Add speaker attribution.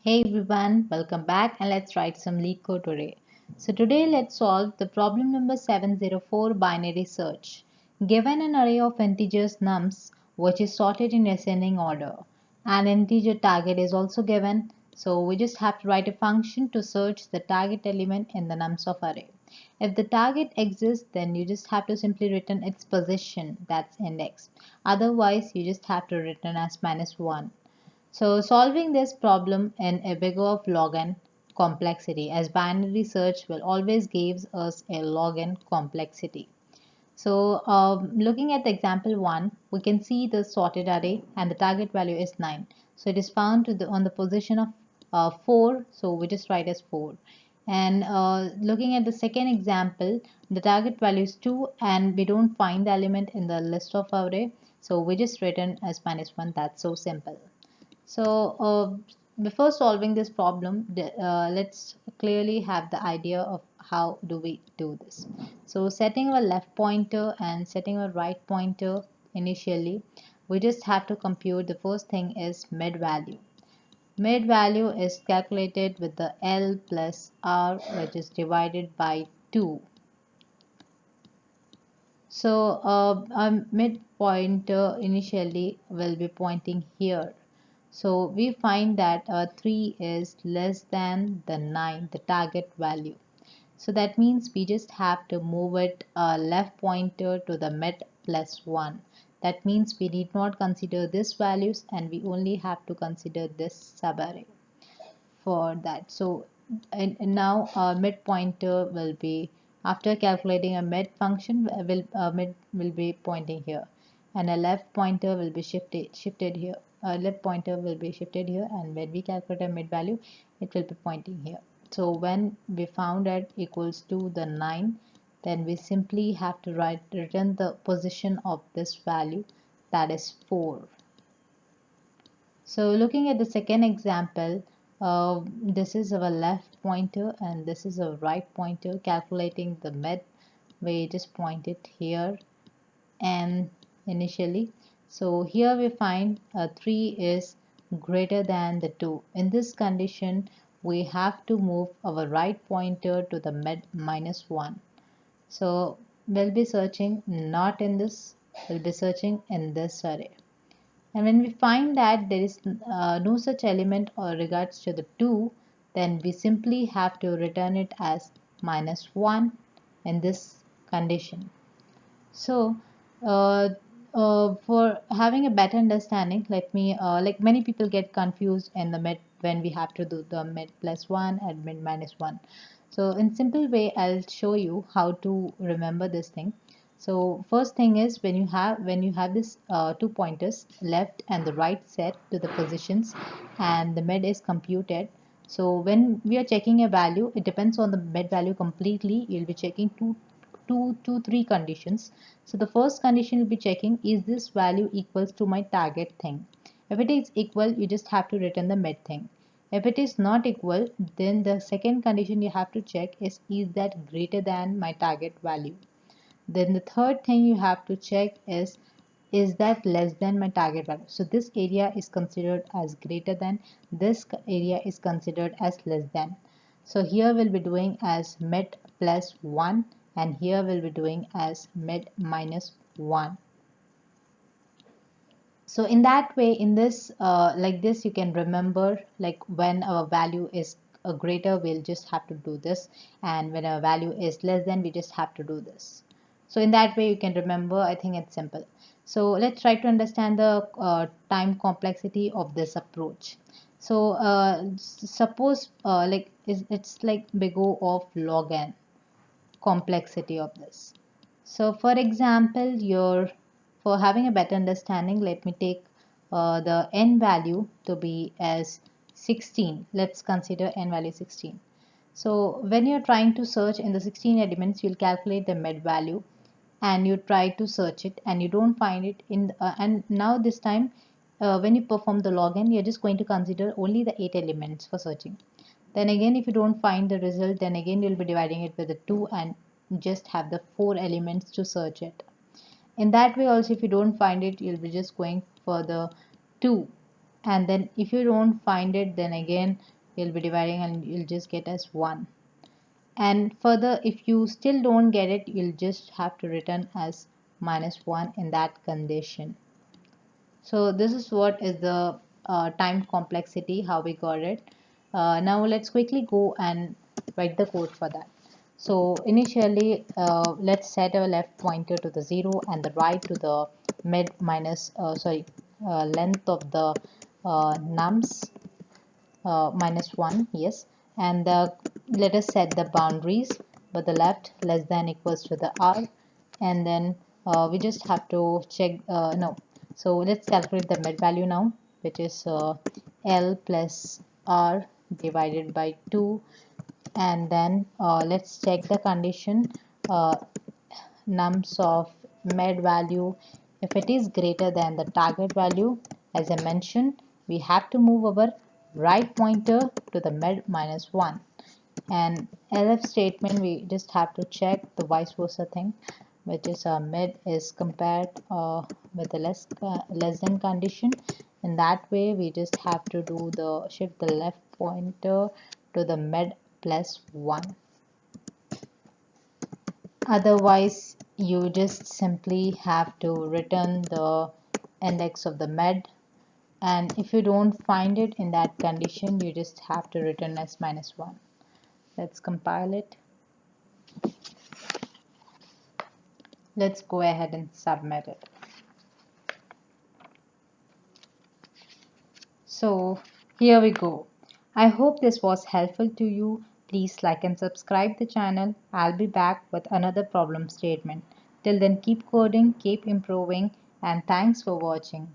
Speaker 1: Hey everyone, welcome back and let's write some LeetCode today. So today let's solve the problem number 704 binary search. Given an array of integers nums which is sorted in ascending order. An integer target is also given, so we just have to write a function to search the target element in the nums of array. If the target exists, then you just have to simply return its position, that's index. Otherwise you just have to return as -1. So solving this problem in a big of log n complexity, as binary search will always gives us a log n complexity. So looking at the example 1, we can see the sorted array and the target value is 9. So it is found on the position of 4, so we just write as 4. And looking at the second example, the target value is 2 and we don't find the element in the list of array, so we just written as -1. That's so simple. So before solving this problem, let's clearly have the idea of how do we do this. So setting a left pointer and setting a right pointer initially, we just have to compute. The first thing is mid value. Mid value is calculated with the L plus R, which is divided by 2. So our mid pointer initially will be pointing here. So we find that 3 is less than the 9, the target value. So that means we just have to move it left pointer to the mid +1. That means we need not consider these values and we only have to consider this subarray for that. So and now our mid pointer will be, after calculating a mid function, mid will be pointing here, and a left pointer will be shifted here. A left pointer will be shifted here, and when we calculate a mid value, it will be pointing here. So when we found that equals to the 9, then we simply have to return the position of this value, that is 4. So looking at the second example, this is our left pointer and this is a right pointer. Calculating the mid, we just point it here and initially. So here we find 3 is greater than the 2. In this condition, we have to move our right pointer to the mid -1. So we'll be searching not in this, we'll be searching in this array. And when we find that there is no such element or regards to the 2, then we simply have to return it as -1 in this condition. So for having a better understanding, let me like many people get confused in the mid when we have to do the mid +1 and mid -1. So in simple way, I'll show you how to remember this thing. So first thing is, when you have this 2 pointers left and the right set to the positions and the mid is computed. So when we are checking a value, it depends on the mid value completely. You'll be checking three conditions. So the first condition will be checking, is this value equals to my target thing? If it is equal, you just have to return the mid thing. If it is not equal, then the second condition you have to check is that greater than my target value? Then the third thing you have to check is that less than my target value? So this area is considered as greater than, this area is considered as less than. So here we'll be doing as mid +1 and here we'll be doing as mid -1. So in that way, in this like this, you can remember, like when our value is greater, we'll just have to do this, and when our value is less than, we just have to do this. So in that way you can remember. I think it's simple. So let's try to understand the time complexity of this approach. So suppose like it's like big O of log n complexity of this. So for example, for having a better understanding, let me take the n value to be as 16. Let's consider n value 16. So when you're trying to search in the 16 elements, you'll calculate the mid value and you try to search it and you don't find it in and now this time when you perform the login, you're just going to consider only the 8 elements for searching. Then again, if you don't find the result, then again you'll be dividing it with the 2 and just have the 4 elements to search it. In that way also, if you don't find it, you'll be just going for the 2, and then if you don't find it, then again you'll be dividing and you'll just get as 1. And further, if you still don't get it, you'll just have to return as -1 in that condition. So this is what is the time complexity, how we got it. Now let's quickly go and write the code for that. So initially, let's set our left pointer to the 0 and the right to the mid minus length of the nums -1, yes, and let us set the boundaries, but the left less than equals to the r, and then we just have to check no, so let's calculate the mid value now, which is l plus r divided by 2, and then let's check the condition, uh, nums of med value. If it is greater than the target value, as I mentioned, we have to move our right pointer to the med -1. And LF statement, we just have to check the vice versa thing, which is mid is compared with the less than condition. In that way, we just have to do the shift the left pointer to the med +1. Otherwise, you just simply have to return the index of the med, and if you don't find it in that condition, you just have to return as -1. Let's compile it. Let's go ahead and submit it. So here we go. I hope this was helpful to you. Please like and subscribe the channel. I'll be back with another problem statement. Till then, keep coding, keep improving, and thanks for watching.